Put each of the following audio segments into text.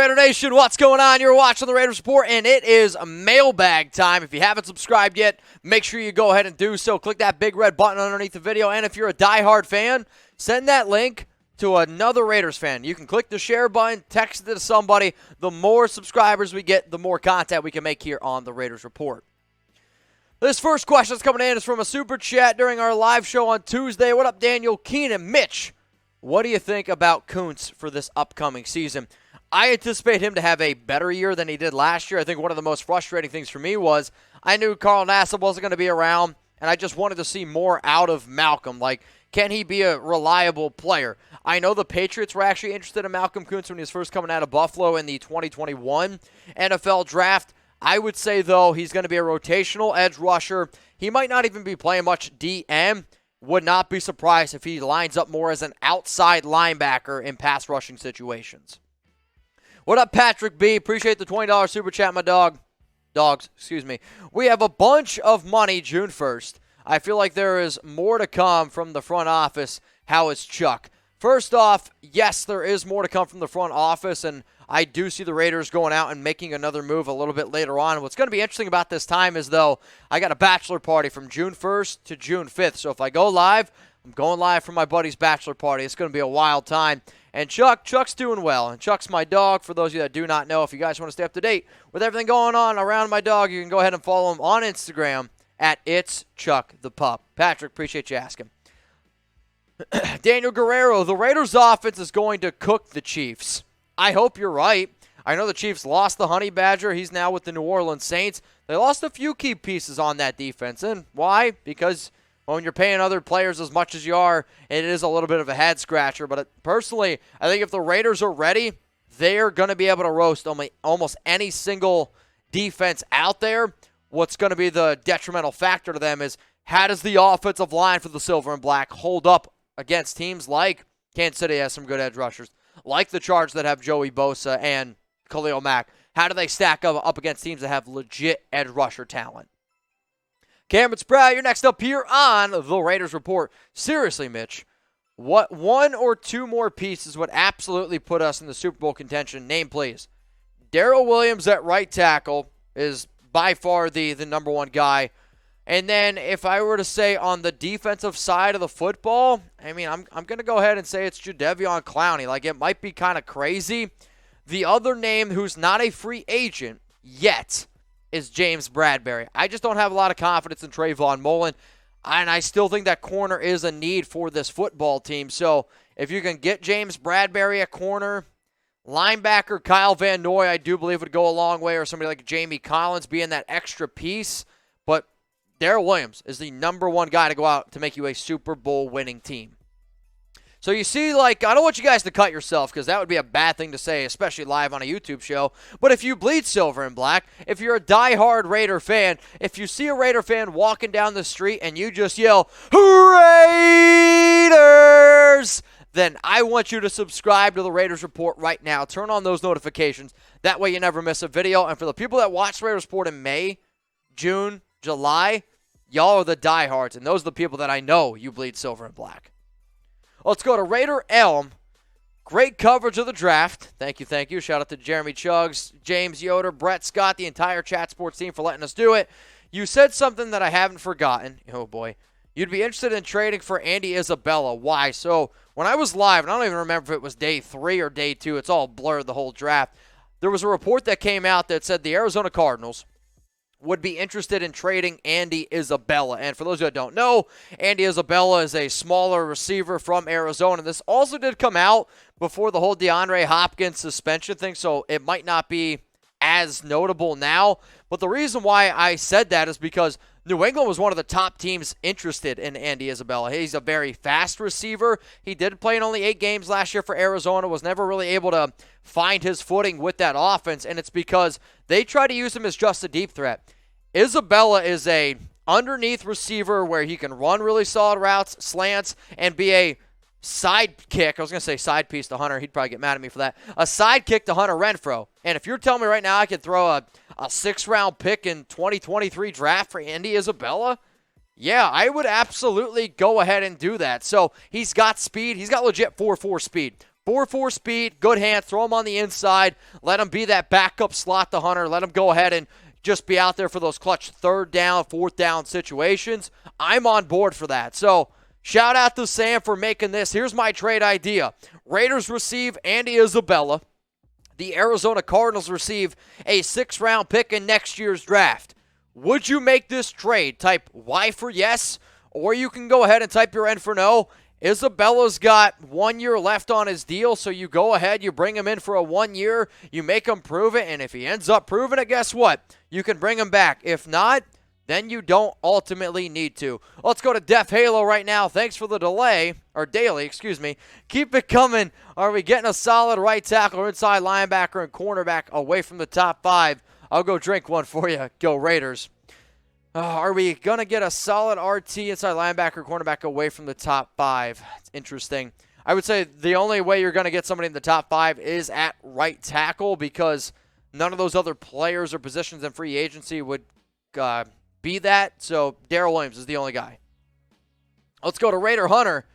Raider Nation, what's going on? You're watching the Raiders Report, and it is mailbag time. If you haven't subscribed yet, make sure you go ahead and do so. Click that big red button underneath the video, and if you're a diehard fan, send that link to another Raiders fan. You can click the share button, text it to somebody. The more subscribers we get, the more content we can make here on the Raiders Report. This first question that's coming in is from a super chat during our live show on Tuesday. What up, Daniel, Keenan, Mitch? What do you think about Koonce for this upcoming season? I anticipate him to have a better year than he did last year. I think one of the most frustrating things for me was I knew Carl Nassib wasn't going to be around, and I just wanted to see more out of Malcolm. Like, can he be a reliable player? I know the Patriots were actually interested in Malcolm Koonce when he was first coming out of Buffalo in the 2021 NFL Draft. I would say, though, he's going to be a rotational edge rusher. He might not even be playing much DM. Would not be surprised if he lines up more as an outside linebacker in pass rushing situations. What up, Patrick B? Appreciate the $20 super chat, my dogs, excuse me. We have a bunch of money June 1st. I feel like there is more to come from the front office. How is Chuck? First off, yes, there is more to come from the front office, and I do see the Raiders going out and making another move a little bit later on. What's going to be interesting about this time is, though, I got a bachelor party from June 1st to June 5th. So if I go live, I'm going live for my buddy's bachelor party. It's going to be a wild time. And Chuck's doing well. And Chuck's my dog. For those of you that do not know, if you guys want to stay up to date with everything going on around my dog, you can go ahead and follow him on Instagram at It's Chuck the Pup. Patrick, appreciate you asking. Daniel Guerrero, the Raiders offense is going to cook the Chiefs. I hope you're right. I know the Chiefs lost the Honey Badger. He's now with the New Orleans Saints. They lost a few key pieces on that defense. And why? Because when you're paying other players as much as you are, it is a little bit of a head scratcher. But personally, I think if the Raiders are ready, they're going to be able to roast almost any single defense out there. What's going to be the detrimental factor to them is how does the offensive line for the Silver and Black hold up against teams like Kansas City has some good edge rushers, like the Chargers that have Joey Bosa and Khalil Mack. How do they stack up against teams that have legit edge rusher talent? Cameron Sprout, you're next up here on the Raiders Report. Seriously, Mitch, what one or two more pieces would absolutely put us in the Super Bowl contention? Name, please. Darrell Williams at right tackle is by far the number one guy. And then if I were to say on the defensive side of the football, I mean, I'm going to go ahead and say it's Jadeveon Clowney. Like, it might be kind of crazy. The other name who's not a free agent yet is James Bradberry. I just don't have a lot of confidence in Trayvon Mullen, and I still think that corner is a need for this football team. So if you can get James Bradberry a corner, linebacker Kyle Van Noy, I do believe would go a long way, or somebody like Jamie Collins being that extra piece. But Darrell Williams is the number one guy to go out to make you a Super Bowl winning team. So you see, like, I don't want you guys to cut yourself because that would be a bad thing to say, especially live on a YouTube show. But if you bleed silver and black, if you're a diehard Raider fan, if you see a Raider fan walking down the street and you just yell, Raiders, then I want you to subscribe to the Raiders Report right now. Turn on those notifications. That way you never miss a video. And for the people that watch Raiders Report in May, June, July, y'all are the diehards, and those are the people that I know you bleed silver and black. Let's go to Raider Elm. Great coverage of the draft. Thank you. Shout out to Jeremy Chuggs, James Yoder, Brett Scott, the entire Chat Sports team for letting us do it. You said something that I haven't forgotten. Oh, boy. You'd be interested in trading for Andy Isabella. Why? So when I was live, and I don't even remember if it was day 3 or day 2. It's all blurred, the whole draft. There was a report that came out that said the Arizona Cardinals would be interested in trading Andy Isabella. And for those who don't know, Andy Isabella is a smaller receiver from Arizona. This also did come out before the whole DeAndre Hopkins suspension thing, so it might not be as notable now. But the reason why I said that is because New England was one of the top teams interested in Andy Isabella. He's a very fast receiver. He did play in only 8 games last year for Arizona, was never really able to find his footing with that offense, and it's because they try to use him as just a deep threat. Isabella is a underneath receiver where he can run really solid routes, slants, and be a sidekick. I was going to say side piece to Hunter. He'd probably get mad at me for that. A sidekick to Hunter Renfrow. And if you're telling me right now I could throw a 6th-round pick in 2023 draft for Andy Isabella, yeah, I would absolutely go ahead and do that. So he's got speed. He's got legit 4.4 speed. 4-4 speed, good hands, throw him on the inside, let him be that backup slot to Hunter, let him go ahead and just be out there for those clutch third down, fourth down situations. I'm on board for that. So shout out to Sam for making this. Here's my trade idea. Raiders receive Andy Isabella. The Arizona Cardinals receive a 6th-round pick in next year's draft. Would you make this trade? Type Y for yes, or you can go ahead and type your N for no. Isabella's got 1 year left on his deal, so you go ahead, you bring him in for a 1 year, you make him prove it, and if he ends up proving it, guess what? You can bring him back. If not, then you don't ultimately need to. Let's go to Def Halo right now. Thanks for the delay, or daily, excuse me. Keep it coming. Are we getting a solid right tackle or inside linebacker and cornerback away from the top 5? I'll go drink one for you. Go Raiders. Are we going to get a solid RT inside linebacker, cornerback away from the top 5? It's interesting. I would say the only way you're going to get somebody in the top 5 is at right tackle, because none of those other players or positions in free agency would be that. So Darrell Williams is the only guy. Let's go to Raider Hunter.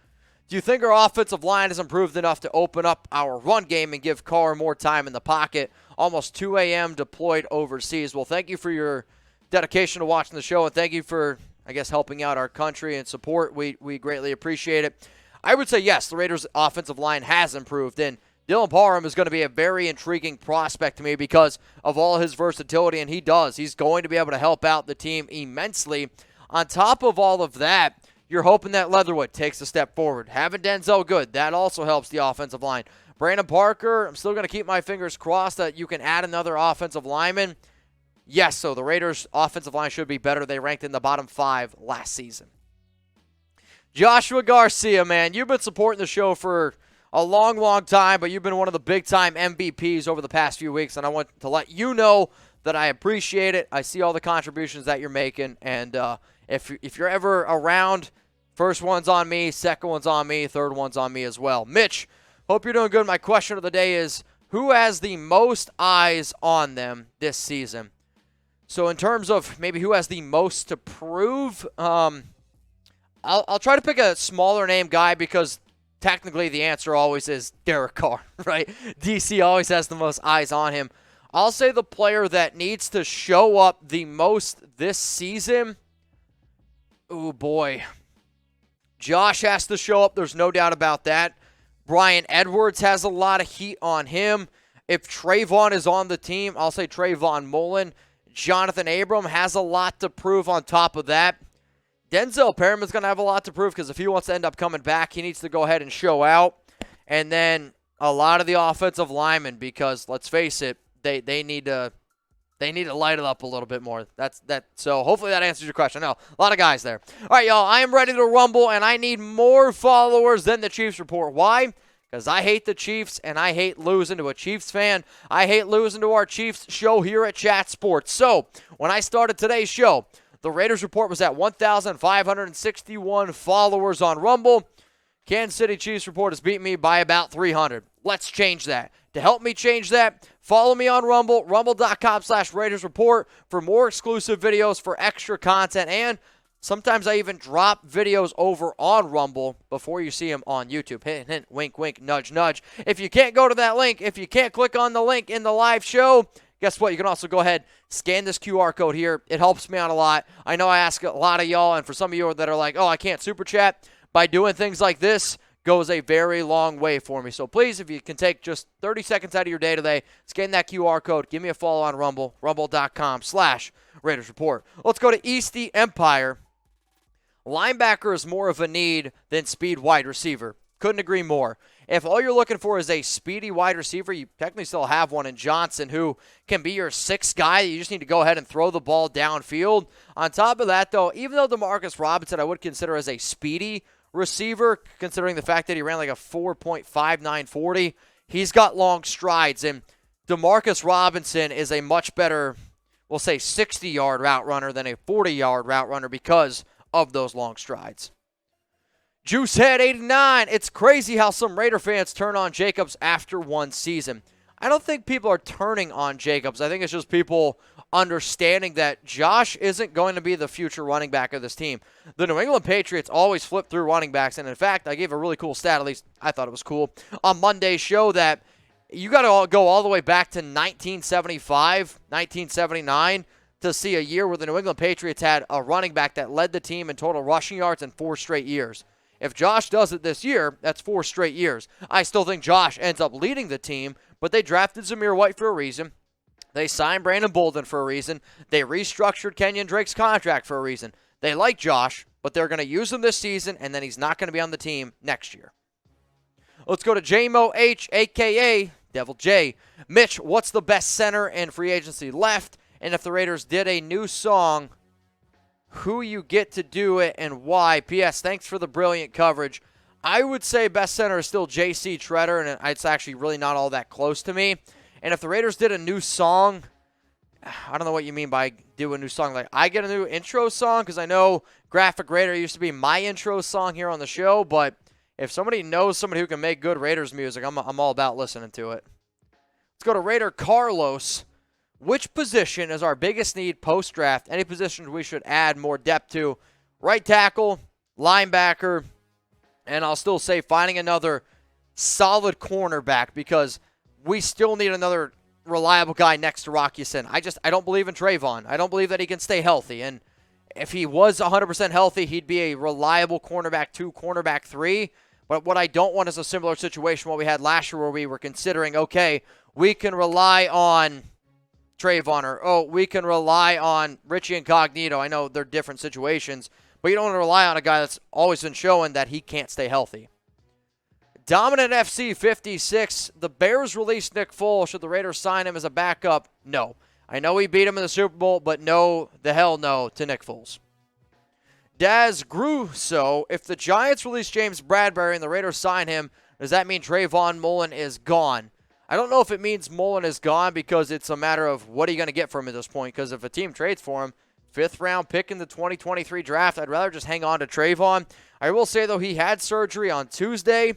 Do you think our offensive line has improved enough to open up our run game and give Carr more time in the pocket? Almost 2 a.m. deployed overseas. Well, thank you for your dedication to watching the show, and thank you for, I guess, helping out our country and support. We greatly appreciate it. I would say yes, the Raiders' offensive line has improved, and Dylan Parham is going to be a very intriguing prospect to me because of all his versatility, and he's going to be able to help out the team immensely. On top of all of that, you're hoping that Leatherwood takes a step forward. Having Denzel good, that also helps the offensive line. Brandon Parker, I'm still going to keep my fingers crossed that you can add another offensive lineman. Yes, so the Raiders' offensive line should be better. They ranked in the bottom 5 last season. Joshua Garcia, man, you've been supporting the show for a long, long time, but you've been one of the big-time MVPs over the past few weeks, and I want to let you know that I appreciate it. I see all the contributions that you're making, and if you're ever around, first one's on me, second one's on me, third one's on me as well. Mitch, hope you're doing good. My question of the day is, who has the most eyes on them this season? So in terms of maybe who has the most to prove, I'll try to pick a smaller name guy because technically the answer always is Derek Carr, right? DC always has the most eyes on him. I'll say the player that needs to show up the most this season, oh boy. Josh has to show up, there's no doubt about that. Brian Edwards has a lot of heat on him. If Trayvon is on the team, I'll say Trayvon Mullen. Jonathan Abram has a lot to prove on top of that. Denzel Perriman's going to have a lot to prove because if he wants to end up coming back, he needs to go ahead and show out. And then a lot of the offensive linemen, because let's face it, they need to light it up a little bit more. So hopefully that answers your question. No, a lot of guys there. All right, y'all, I am ready to rumble, and I need more followers than the Chiefs Report. Why? Because I hate the Chiefs, and I hate losing to a Chiefs fan. I hate losing to our Chiefs show here at Chat Sports. So, when I started today's show, the Raiders Report was at 1,561 followers on Rumble. Kansas City Chiefs Report has beat me by about 300. Let's change that. To help me change that, follow me on Rumble, rumble.com/Raiders Report for more exclusive videos, for extra content, and sometimes I even drop videos over on Rumble before you see them on YouTube. Hint, hint, wink, wink, nudge, nudge. If you can't go to that link, if you can't click on the link in the live show, guess what? You can also go ahead, scan this QR code here. It helps me out a lot. I know I ask a lot of y'all, and for some of you that are like, oh, I can't super chat, by doing things like this goes a very long way for me. So please, if you can take just 30 seconds out of your day today, scan that QR code, give me a follow on Rumble, rumble.com/Raiders Report. Let's go to Eastie Empire. Linebacker is more of a need than speed wide receiver. Couldn't agree more. If all you're looking for is a speedy wide receiver, you technically still have one in Johnson who can be your 6th guy. You just need to go ahead and throw the ball downfield. On top of that, though, even though Demarcus Robinson I would consider as a speedy receiver, considering the fact that he ran like a 4.59 40, he's got long strides. And Demarcus Robinson is a much better, we'll say, 60-yard route runner than a 40-yard route runner because of those long strides. Juicehead 89. It's crazy how some Raider fans turn on Jacobs after one season. I don't think people are turning on Jacobs. I think it's just people understanding that Josh isn't going to be the future running back of this team. The New England Patriots always flip through running backs, and in fact, I gave a really cool stat, at least I thought it was cool, on Monday's show that you got to go all the way back to 1975, 1979 to see a year where the New England Patriots had a running back that led the team in total rushing yards in 4 straight years. If Josh does it this year, that's 4 straight years. I still think Josh ends up leading the team, but they drafted Zamir White for a reason. They signed Brandon Bolden for a reason. They restructured Kenyon Drake's contract for a reason. They like Josh, but they're going to use him this season, and then he's not going to be on the team next year. Let's go to JMO H, a.k.a. Devil J. Mitch, what's the best center in free agency left? And if the Raiders did a new song, who you get to do it and why? P.S. Thanks for the brilliant coverage. I would say best center is still J.C. Treader, and it's actually really not all that close to me. And if the Raiders did a new song, I don't know what you mean by do a new song. Like, I get a new intro song because I know Graphic Raider used to be my intro song here on the show, but if somebody knows somebody who can make good Raiders music, I'm all about listening to it. Let's go to Raider Carlos. Which position is our biggest need post-draft? Any positions we should add more depth to? Right tackle, linebacker, and I'll still say finding another solid cornerback because we still need another reliable guy next to Rocky Sin. I don't believe in Trayvon. I don't believe that he can stay healthy. And if he was 100% healthy, he'd be a reliable cornerback 2, cornerback 3. But what I don't want is a similar situation what we had last year where we were considering, okay, we can rely on Trayvon or, we can rely on Richie Incognito. I know they're different situations, but you don't want to rely on a guy that's always been showing that he can't stay healthy. Dominant FC 56, the Bears released Nick Foles. Should the Raiders sign him as a backup? No. I know he beat him in the Super Bowl, but no, the hell no to Nick Foles. Daz Grusso, if the Giants release James Bradberry and the Raiders sign him, does that mean Trayvon Mullen is gone? I don't know if it means Mullen is gone because it's a matter of what are you going to get from him at this point, because if a team trades for him, 5th round pick in the 2023 draft, I'd rather just hang on to Trayvon. I will say, though, he had surgery on Tuesday,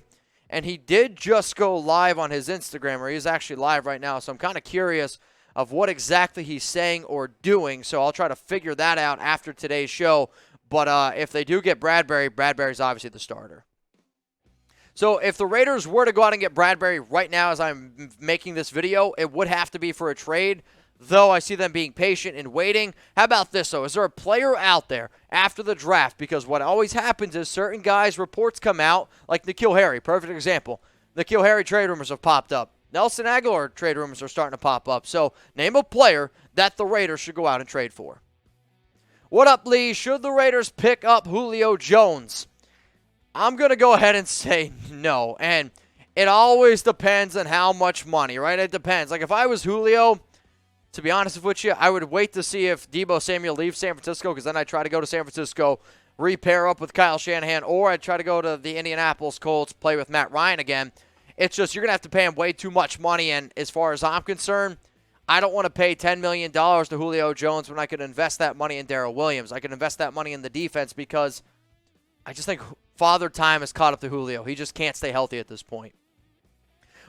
and he did just go live on his Instagram, or he's actually live right now, so I'm kind of curious of what exactly he's saying or doing, so I'll try to figure that out after today's show. But if they do get Bradberry, Bradberry's obviously the starter. So if the Raiders were to go out and get Bradberry right now as I'm making this video, it would have to be for a trade, though I see them being patient and waiting. How about this, though? Is there a player out there after the draft? Because what always happens is certain guys' reports come out, like N'Keal Harry, perfect example. N'Keal Harry trade rumors have popped up. Nelson Aguilar trade rumors are starting to pop up. So name a player that the Raiders should go out and trade for. What up, Lee? Should the Raiders pick up Julio Jones? I'm going to go ahead and say no. And it always depends on how much money, right? It depends. Like, if I was Julio, to be honest with you, I would wait to see if Deebo Samuel leaves San Francisco, because then I'd try to go to San Francisco, repair up with Kyle Shanahan, or I'd try to go to the Indianapolis Colts, play with Matt Ryan again. It's just you're going to have to pay him way too much money, and as far as I'm concerned, I don't want to pay $10 million to Julio Jones when I could invest that money in Darrell Williams. I could invest that money in the defense because I just think Father Time has caught up to Julio. He just can't stay healthy at this point.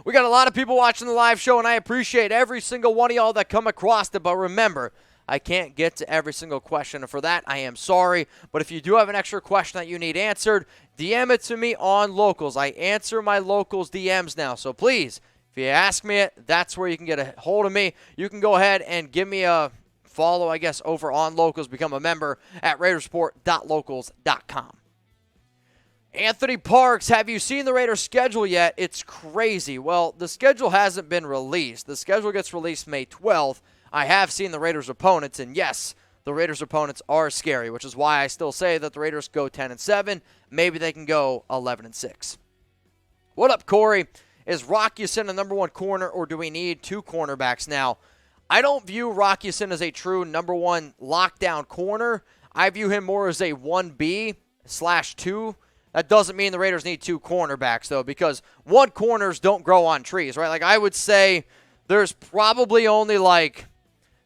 We got a lot of people watching the live show, and I appreciate every single one of y'all that come across it. But remember, I can't get to every single question, and for that, I am sorry. But if you do have an extra question that you need answered, DM it to me on Locals. I answer my Locals DMs now, so please, if you ask me it, that's where you can get a hold of me. You can go ahead and give me a follow, I guess, over on Locals. Become a member at RaidersReport.locals.com. Anthony Parks, have you seen the Raiders' schedule yet? It's crazy. Well, the schedule hasn't been released. The schedule gets released May 12th. I have seen the Raiders' opponents, and yes, the Raiders' opponents are scary, which is why I still say that the Raiders go 10-7. Maybe they can go 11-6. What up, Corey? Is Rock Ya-Sin a number 1 corner, or do we need 2 cornerbacks now? I don't view Rock Ya-Sin as a true number 1 lockdown corner. I view him more as a 1B/2. That doesn't mean the Raiders need 2 cornerbacks, though, because 1 corners don't grow on trees, right? Like, I would say there's probably only like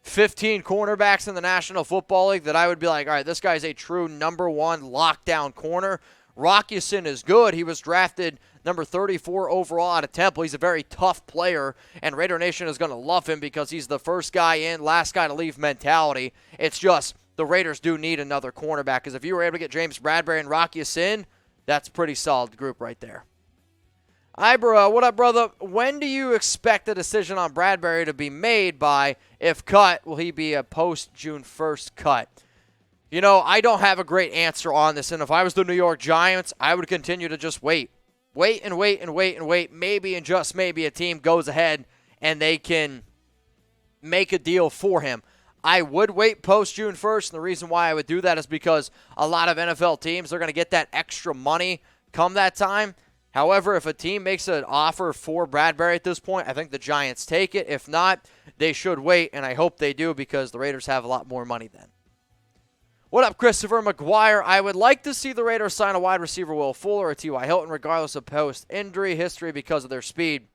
15 cornerbacks in the National Football League that I would be like, all right, this guy's a true number 1 lockdown corner. Rock Ya-Sin is good. He was drafted number 34 overall out of Temple. He's a very tough player, and Raider Nation is going to love him because he's the first guy in, last guy to leave mentality. It's just the Raiders do need another cornerback, because if you were able to get James Bradberry and Rock Ya-Sin, that's a pretty solid group right there. Ibra, what up, brother? When do you expect the decision on Bradberry to be made by? If cut, will he be a post-June 1st cut? You know, I don't have a great answer on this, and if I was the New York Giants, I would continue to just wait. Wait and wait and wait and wait. Maybe and just maybe a team goes ahead and they can make a deal for him. I would wait post-June 1st, and the reason why I would do that is because a lot of NFL teams are going to get that extra money come that time. However, if a team makes an offer for Bradberry at this point, I think the Giants take it. If not, they should wait, and I hope they do because the Raiders have a lot more money then. What up, Christopher McGuire? I would like to see the Raiders sign a wide receiver, Will Fuller or TY Hilton, regardless of post-injury history because of their speed.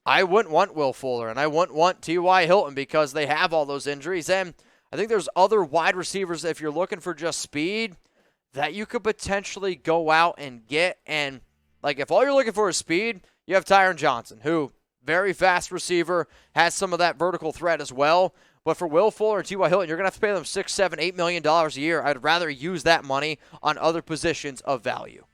I wouldn't want Will Fuller, and I wouldn't want TY Hilton because they have all those injuries. And I think there's other wide receivers, if you're looking for just speed, that you could potentially go out and get. And like, if all you're looking for is speed, you have Tyron Johnson, who, very fast receiver, has some of that vertical threat as well. But for Will Fuller and T.Y. Hilton, you're going to have to pay them $6, $7, $8 million a year. I'd rather use that money on other positions of value.